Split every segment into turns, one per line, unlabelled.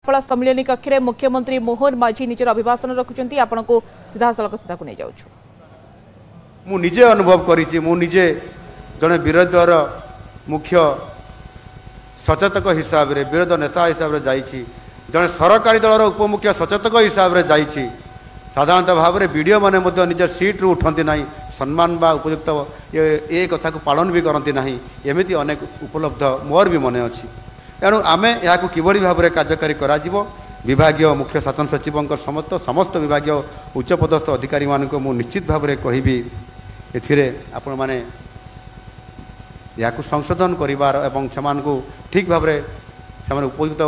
जिलापाल सम्मिलनी कक्ष में मुख्यमंत्री मोहन माझी निजर अभिभाषण रखुंट आपण को सीधा सड़क सीधा नहीं जाऊँ
मु निजे अनुभव करी मुझे जड़े विरोधर मुख्य सचेतक हिसाब रे विरोध नेता हिसाब रे जाइछि जड़े सरकारी दलर उपमुख्य सचेतक हिसाब रे जाइछि साधारणतः भाव में वीडियो माने निज सीट रू उठती ना सम्मान बा उपयुक्त ये कथा को पालन भी करती ना एमती अनेक उपलब्ध मोर भी मन अच्छी तेणु आमे या किभली भाव में कार्यकारी करा विभागीय मुख्य शासन सचिव समस्त विभागीय उच्चपदस्थ अधिकारी मान को निश्चित भाव में कहबी एथिरे आपण माने या संशोधन करिवार एवं समान को ठीक भाव में उपयुक्त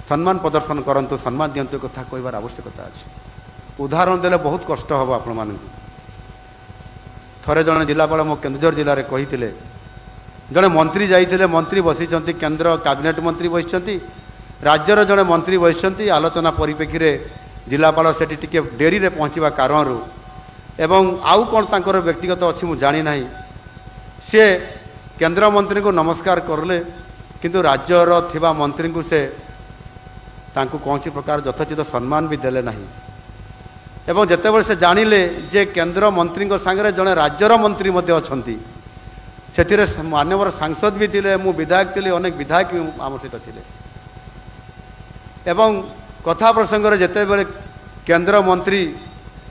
सम्मान प्रदर्शन करंतु सम्मान दियंतु कथा कहबार आवश्यकता अछि। उदाहरण देले बहुत कष्ट हम आपण मानकु थरे जन जिलापाल मो केन्दुझर जिले में कही जड़े मंत्री जाइए मंत्री बसी केन्द्र कैबिनेट मंत्री बसी राज्यर जड़े मंत्री बसी आलोचना परिप्रेक्षी में जिलापाल से डेरी रे पहुँचवा कारण एवं आउ कौन तांकर व्यक्तिगत अच्छी मुझे जानी ना सी केन्द्र मंत्री को नमस्कार करले किंतु राज्यर थिबा मंत्री को से तांको कौन सी प्रकार यथोचित सम्मान भी देले नहीं एवं जितेबाला से जानिले जे केन्द्र मंत्री सांगे जड़े राज्यर मंत्री अच्छी से मान्यवर सांसद भी थिले मु विधायक थी अनेक विधायक भी आम सहित थिले एवं कथा प्रसंग में जितेबाला केन्द्र मंत्री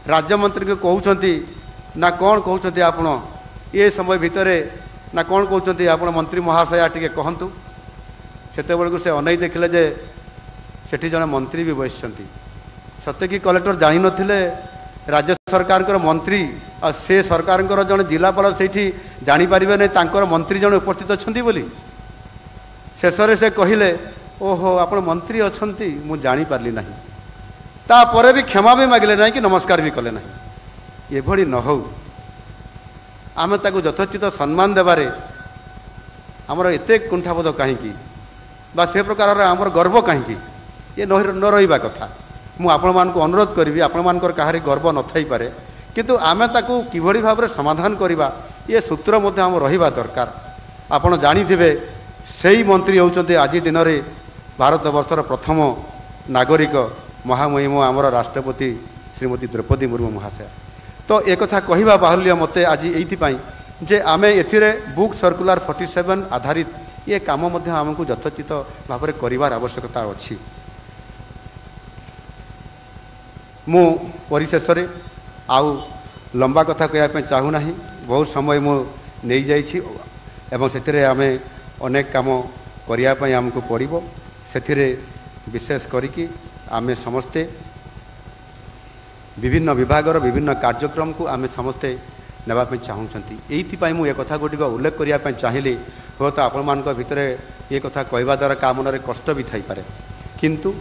राज्य मंत्री को कहते ना कौन कहते आपण ये समय भितर ना कौन कहते आप मंत्री महाशया टी कहतु से से अनई देखिले जे सेठी जड़े मंत्री भी बसि सत्य कि कलेक्टर जानी नथिले राज्य सरकार मंत्री आ से सरकार जड़े जिलापाल से जानीपर नहीं मंत्री जड़े उपस्थित अच्छा बोली शेष से कहले ओहो आप मंत्री अच्छा मुझे जानीपारि ना तापर भी क्षमा भी मागिले ना कि नमस्कार भी कले ना ये न हो आम ताकू यथोचित सम्मान देवारे आमर एते कुंठाबोध कहीं बा से प्रकार आमर गर्व कहीं ये न रहा कथा मु आपण मान को अनुरोध करी आपण मानकर कहारी गर्व न थई पारे किंतु आमे ताकू किभली भाव में समाधान करवा ये सूत्र मध्य आम रहिबा दरकार। आपण जानिथिबे सेही मंत्री होउचंते आज दिन में भारत वर्षर प्रथम नागरिक महामहिम आमर राष्ट्रपति श्रीमती द्रौपदी मुर्मू महाशय तो एक कथा कहवा बाहुल्य मते आज एइथिपाई जे आमे एथिरे बुक सर्कुलर 47 आधारित ये काम मध्य आमको यथोचित भाव में करिवार आवश्यकता अछि। मु परिशेष आउ लंबा कथा कहवाई चाहूना बहुत समय मु नहीं जाइछि एवं से आमे अनेक काम करने आमको पड़ो से विशेष करिकी आमे समस्ते विभिन्न विभागर विभिन्न कार्यक्रम को आमे समस्ते नापी चाहूँगी ये मुझे कथा गुटिक उल्लेख करने चाहिए हो तो आपण मान भितर ये कथा कहवा द्वारा का मन कष्ट भी थी पारे किंतु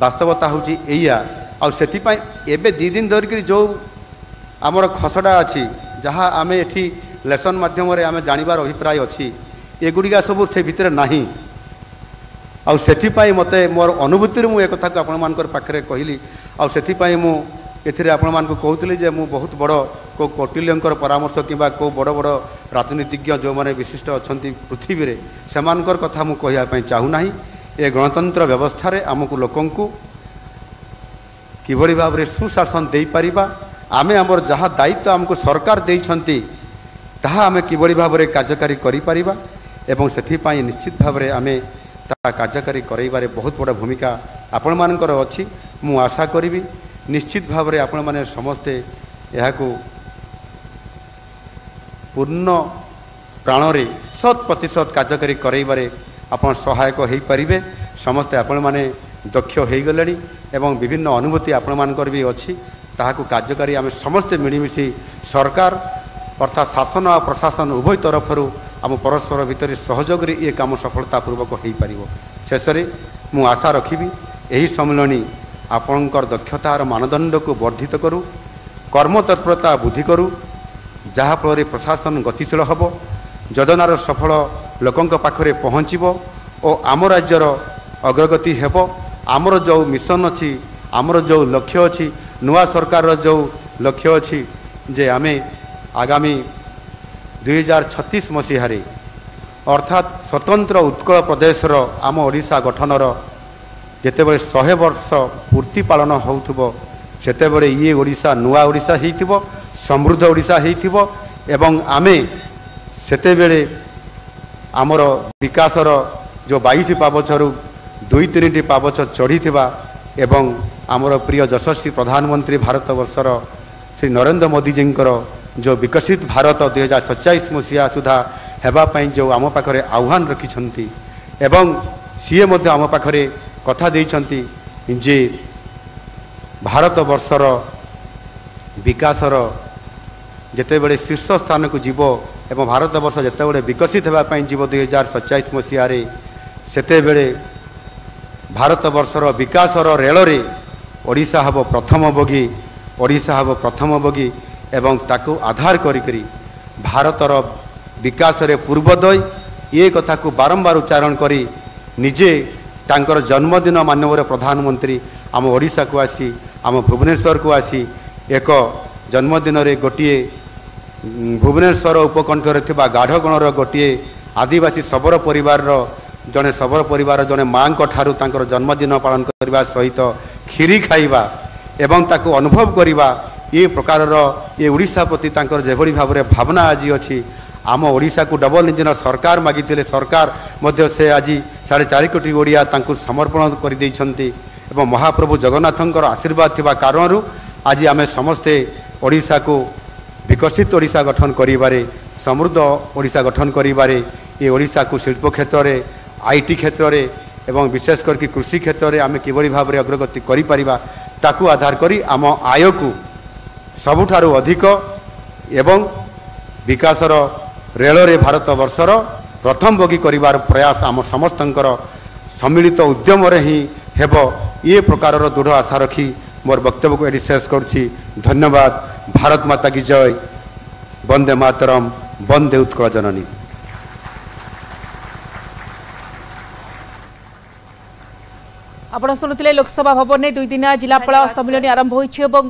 वास्तवता हूँ या आबे दी दिन धरिक जो आमर खसड़ा अच्छी जहाँ आम ये लेसन मध्यम आम जानवर अभिप्राय अच्छी एगुड़िका सब से भितर नहीं आउ मते मोर अनुभूति मुझे कथा को आपण मान पाखे कहली आउ मु एथिरे आपण मान को कहूली जे मु बहुत बड़ को कौटिल्यंकर परामर्श किंबा को बड़ बड़ राजनीतिज्ञ जो माने विशिष्ट अच्छी पृथ्वी रे सेमानकर कथा मु कहवाई चाहूना ये गणतंत्र व्यवस्था रे आमको लोकंकु किभली भाव में सुशासन दे पारिबा आमे आमर जहाँ दायित्व आमको सरकार देइछंती ताहा आमे किभली भाव में कार्यकारी करि पारिबा एवं सेथिपाई निश्चित भाव में आमे ता कार्यकारी करैबारे बहुत बड़ भूमिका आपण मानकर अछि। मु आशा करी निश्चित भाव में आपण माने समस्ते यहाको पूर्ण प्राण रे 100% कार्यकारी करैबारे आपण सहायक हो पारिबे समस्ते आपण माने दक्ष हो गले एवं विभिन्न अनुभूति आपण मानकर भी अच्छी ताहाको कार्यकारी आम समस्ते मिलमिशि सरकार अर्थात शासन और प्रशासन उभय तरफ आम परस्पर भितर सहयोग ये काम सफलतापूर्वक हो पार। शेष मु आशा रखी यही सम्मिलनी आपणकर दक्षतार मानदंड को वर्धित करू कर्मतत्परता बुद्धि करू जहाँफल प्रशासन गतिशील हम योजनार सफल लोकों पाखरे पहुँचब और आम राज्यर अग्रगति हेब आमर जो मिशन अच्छी आमर जो लक्ष्य अच्छी नुआ सरकार जो लक्ष्य अच्छी जे आमे आगामी 2036 मसीह अर्थात स्वतंत्र उत्कल प्रदेशर आम ओडिशा गठनर ଯେତେବେଳେ 100 ବର୍ଷ ପୂର୍ତ୍ତି ପାଳନ ହେଉଥିବ ସେତେବେଳେ ଇଏ ଓଡ଼ିଶା ନୂଆ ଓଡ଼ିଶା ହେଇଥିବ, ସମୃଦ୍ଧ ଓଡ଼ିଶା ହେଇଥିବ ଏବଂ ଆମେ ସେତେବେଳେ ଆମର ବିକାଶର ଯେଉଁ 22 ପାବଛରୁ 2-3ଟି ପାବଛ ଚଢ଼ିଥିବା ଏବଂ ଆମର ପ୍ରିୟ ଯଶସ୍ୱୀ ପ୍ରଧାନମନ୍ତ୍ରୀ ଭାରତବର୍ଷର ଶ୍ରୀ ନରେନ୍ଦ୍ର ମୋଦିଜୀଙ୍କର ଯେଉଁ ବିକଶିତ ଭାରତ 2047 ମସିହା ସୁଦ୍ଧା ହେବା ପାଇଁ ଯେଉଁ ଆମ ପାଖରେ ଆହ୍ୱାନ ରଖିଛନ୍ତି ଏବଂ ସିଏ ମଧ୍ୟ ଆମ ପାଖରେ କଥା ଦେଇଛନ୍ତି ଯେ ଭାରତବର୍ଷର ବିକାଶର ଯେତେବେଳେ ଶୀର୍ଷ ସ୍ଥାନକୁ ଯିବ ଏବଂ ଭାରତବର୍ଷ ଯେତେବେଳେ ବିକଶିତ ହେବା ପାଇଁ ଯିବ 2047 ମସିହାରେ ସେତେବେଳେ ଭାରତବର୍ଷର ବିକାଶର ରେଳରେ ଓଡ଼ିଶା ହେବ ପ୍ରଥମ ବଗି, ଓଡ଼ିଶା ହେବ ପ୍ରଥମ ବଗି ଏବଂ ତାକୁ ଆଧାର କରିକରି ଭାରତର ବିକାଶରେ ପୂର୍ବୋଦୟ ଏ କଥାକୁ ବାରମ୍ବାର ଉଚ୍ଚାରଣ କରି ନିଜେ ତାଙ୍କର ଜନ୍ମଦିନ ମାନ୍ୟବର ପ୍ରଧାନମନ୍ତ୍ରୀ ଆମ ଓଡ଼ିଶାକୁ ଆସି ଆମ ଭୁବନେଶ୍ୱରକୁ ଆସି ଏକ ଜନ୍ମଦିନରେ ଗୋଟିଏ ଭୁବନେଶ୍ୱର ଉପକଣ୍ଠରେ ଥିବା ଗାଢ଼ଗଣର ଗୋଟିଏ ଆଦିବାସୀ ଶବର ପରିବାରର ଜଣେ ମାଙ୍କ ଠାରୁ ତାଙ୍କର ଜନ୍ମଦିନ ପାଳନ କରିବା ସହିତ କ୍ଷୀରି ଖାଇବା ଏବଂ ତାକୁ ଅନୁଭବ କରିବା ଏ ପ୍ରକାରର ଏ ଓଡ଼ିଶା ପ୍ରତି ତାଙ୍କର ଯେଭଳି ଭାବରେ ଭାବନା ଆଜି ଅଛି। ଆମ ଓଡ଼ିଶାକୁ ଡବଲ ଇଞ୍ଜିନର ସରକାର ମାଗିଥିଲେ, ସରକାର ମଧ୍ୟ ସେ ଆଜି 4.5 କୋଟି ଓଡ଼ିଆ ତାଙ୍କୁ ସମର୍ପଣ କରିଦେଇଛନ୍ତି ଏବଂ ମହାପ୍ରଭୁ ଜଗନ୍ନାଥଙ୍କର ଆଶୀର୍ବାଦ ଥିବା କାରଣରୁ ଆଜି ଆମେ ସମସ୍ତେ ଓଡ଼ିଶାକୁ ବିକଶିତ ଓଡ଼ିଶା ଗଠନ କରିବାରେ, ସମୃଦ୍ଧ ଓଡ଼ିଶା ଗଠନ କରିବାରେ ଏ ଓଡ଼ିଶାକୁ ଶିଳ୍ପ କ୍ଷେତ୍ରରେ, ଆଇଟି କ୍ଷେତ୍ରରେ ଏବଂ ବିଶେଷ କରିକି କୃଷି କ୍ଷେତ୍ରରେ ଆମେ କିଭଳି ଭାବରେ ଅଗ୍ରଗତି କରିପାରିବା ତାକୁ ଆଧାର କରି ଆମ ଆୟକୁ ସବୁଠାରୁ ଅଧିକ ଏବଂ ବିକାଶର ରେଳରେ ଭାରତବର୍ଷର ପ୍ରଥମ ବଗି କରିବାର ପ୍ରୟାସ ଆମ ସମସ୍ତଙ୍କର ସମ୍ମିଳିତ ଉଦ୍ୟମରେ ହିଁ ହେବ। ଏ ପ୍ରକାରର ଦୃଢ଼ ଆଶା ରଖି ମୋର ବକ୍ତବ୍ୟକୁ ଏଠି ଶେଷ କରୁଛି। ଧନ୍ୟବାଦ। ଭାରତ ମାତା କି ଜୟ। ବନ୍ଦେ ମାତରମ୍। ବନ୍ଦେ ଉତ୍କଳ ଜନନୀ।
आपण शुणुले लोकसभा भवन में 2 दिनिया जिलापाल सम्मेलन आरंभ होइछि एवं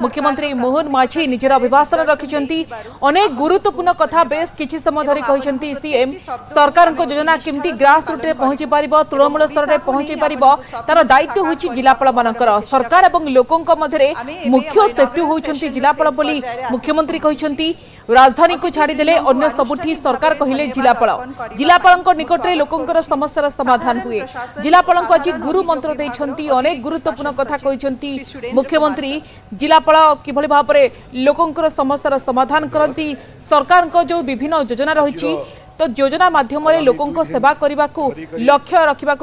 मुख्यमंत्री मोहन माझी निजर अभिभाषण रखिछंती। अनेक गुरुत्वपूर्ण कथा बेस किछि समय धरि कहिछंती। सीएम सरकार को योजना केमती ग्रास रूट रे पहुंची पारिबो, तृणमूल स्तर रे पहुंची पारिबो तार दायित्व होइछि जिलापाल मानकर। सरकार एवं लोकंक मध्यरे मुख्य सेतु होइछंती जिलापाल बोली मुख्यमंत्री कहिछंती। राजधानी को छाड़ी देले अन्य सबुठी सरकार कहिले जिलापाल। जिलापालक निकट रे लोकंकर समस्यार समाधान हुए। जिलापालक आज गुरु मंत्र देइछंती। अनेक गुरुत्वपूर्ण कथा कहिछंती मुख्यमंत्री। जिलापाल किभଳି भाबरे लोकंकर समस्यार समाधान करंती। सरकार को जो विभिन्न योजना रहिछि तो योजना माध्यम रे लोकंक सेवा करने को लक्ष्य रखा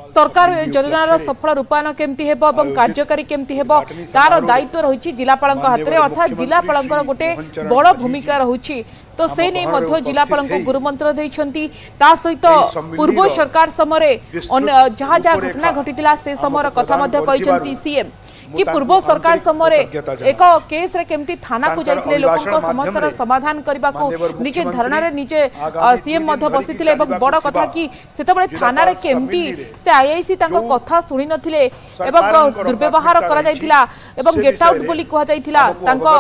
सरकार योजनार सफल रूपायन केमती हेबो एवं कार्यकारी केमती हेबो तार दायित्व रही जिलापाल हाथ में। अर्थात जिलापाल गोटे बड़ भूमिका रही तो से नहीं मध्य जिलापाल को गुरुमंत्र देइछंती। ता सहित पूर्व सरकार समय जहाँ जहाँ घटना घटी से समय कथा मध्य कहिछंती सीएम कि पूर्व सरकार समय एक केस रे केमती थाना को जाइथिले लोकंक समस्यार समाधान करबा को निजे धारणा रे निजे सीएम मध्य बसिथिले एवं बड़ कथा कि सेतबे थाना रे केमती से आईआईसी तांको कथा सुनि नथिले एवं दुर्व्यवहार करा जाइथिला एवं गेट आउट बोली कहा जाइथिला तांको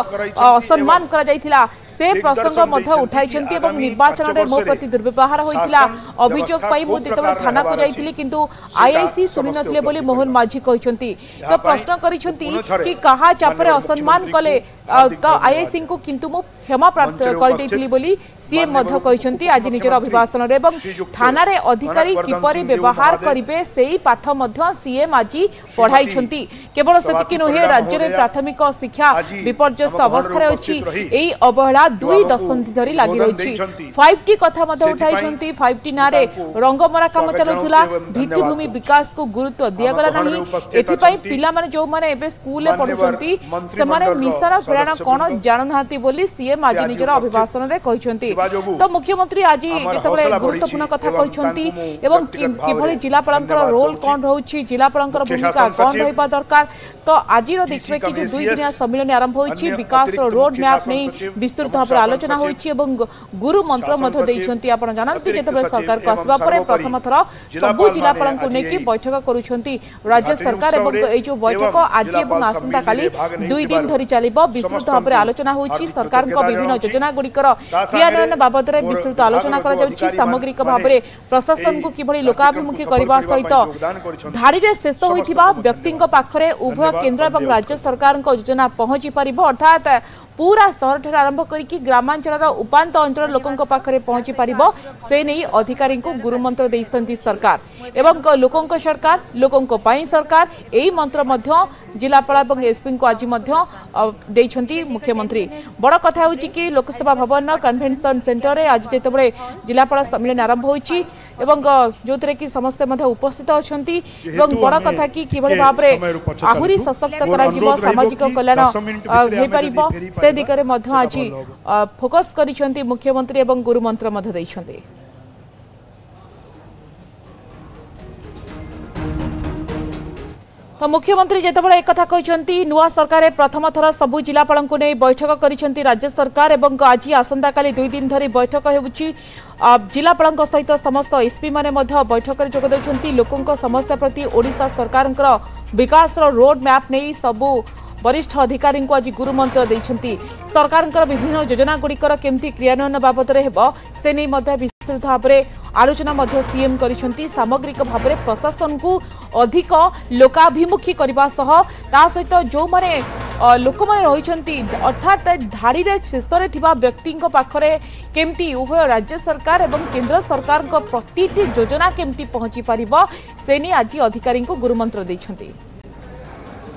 असम्मान करा जाइथिला से प्रसंग मध्य उठाइछंती एवं निर्वाचन रे मो प्रति दुर्व्यवहार होइथिला अभियोग पई मु जेतबे थाना को जाइथिली किंतु आईआईसी सुनि नथिले बोली मोहन माझी कहिछंती। तो प्रश्न कि कहा चापरे असम्मान कले तो आईआईसी को किंतु मु क्षमा प्राप्त कर देथिली बोली सीएम मध्य कहिसंती। आज निजर अभिभाषण रे एवं थाना रे अधिकारी किपरि व्यवहार करिवे सेही पाठ मध्य सीएम आज पढ़ाइछंती। केवल सेतिकि नहे राज्य रे प्राथमिक शिक्षा विपर्यस्त अवस्था रे अछि। एही अवहेला 2 दशंधि धरि लागि रहिछि। 5T कथा मध्य उठाइछंती। 5T नारे रंगमरा काम चलुथुला भित्तिभूमि विकास को गुरुत्व दिया गला नाही। एथि पई पिला माने जो माने एबे स्कूल ले पढुछंती से माने मिसारा प्रेरणा कोन जानु नाहती बोली सीएम आज निजर अभिभाषण रे कहिछंती। तो मुख्यमंत्री आज जेतबे गुरुत्वपूर्ण कथा कहिछंती एवं किभଳି जिलापालंकर रोल कोन रहउछि, जिलापालंकर भूमिका कोन रहबा दरकार। तो आज रो देखबे कि जो 2 दिनिया सम्मेलन आरंभ होइछि विकास रो रोड मैप नै विस्तृत भाबरे आलोचना होइछि एवं गुरु मंत्र मध्य दैछंती। आपण जानंती जेतबे सरकार को आसबा परे प्रथम थर सब जिलापालन को नेकी बैठक करूछंती राज्य सरकार एवं ए जो बैठक आज एवं आसंता काली 2 दिन धरि चलिबो। विस्तृत भाबरे आलोचना होइछि सरकार को विभिन्न योजना गुड़िकर क्रियान्वयन बाबद में विस्तृत आलोचना सामग्रिक भाव में प्रशासन को किभली लोकाभिमुखी करने सहित धाड़ी में शेष होता व्यक्ति पाखरे उभय केंद्र और राज्य सरकार योजना पहुंची पार अर्थात पूरा शहर ठार आरंभ करके ग्रामांचल उपांत अंचल लोकों पाखरे पहुंची पार से नहीं अधिकारी को गुरुमंत्र देइसंती सरकार एवं लोकों सरकार लोकों पाई सरकार यही मंत्र मध्य जिलापाल और एसपी को आज देइछंती मुख्यमंत्री। बड़ कथा होची कि लोकसभा भवन कन्वेंशन सेंटर रे आज जेतेबळे जिलापाल सम्मेलन आरंभ होईची एवं जो कि समस्ते उपस्थित अच्छी बड़ कथा कि किभली भाव में आहुरी सशक्त करा सामाजिक कल्याण हो पार से दिगरे आज फोकस करिसेंती मुख्यमंत्री एवं गुरुमंत्र देइछंती। तो मुख्यमंत्री जितेबाला एक कथा कहते नुआ सरकार प्रथम थर सबु जिलापाल को नहीं बैठक करिसेंती राज्य सरकार एवं आज आसंता काली 2 दिन धरी बैठक होउची जिलापाल सहित समस्त एसपी माने बैठक में जोग देउछंती लोकों समस्या प्रति ओडिशा सरकार विकास रोड मैप नहीं सबु वरिष्ठ अधिकारी को आज गुरुमंत्र देइछंती सरकार विभिन्न योजना गुड़िकर केमती क्रियान्वयन बाबद से नहीं विस्तृत भाव में आलोचना सीएम करिसेंती सामग्रिक भाव में प्रशासन को अधिक लोकाभिमुखी करने सहित जो माने लोक मैंने रही अर्थात धाड़ी में शेष व्यक्ति पाखरे केमती उभय राज्य सरकार और केंद्र सरकार प्रति योजना केमती पहुंची पार से नहीं आज अधिकारी को गुरुमंत्र देइछंती।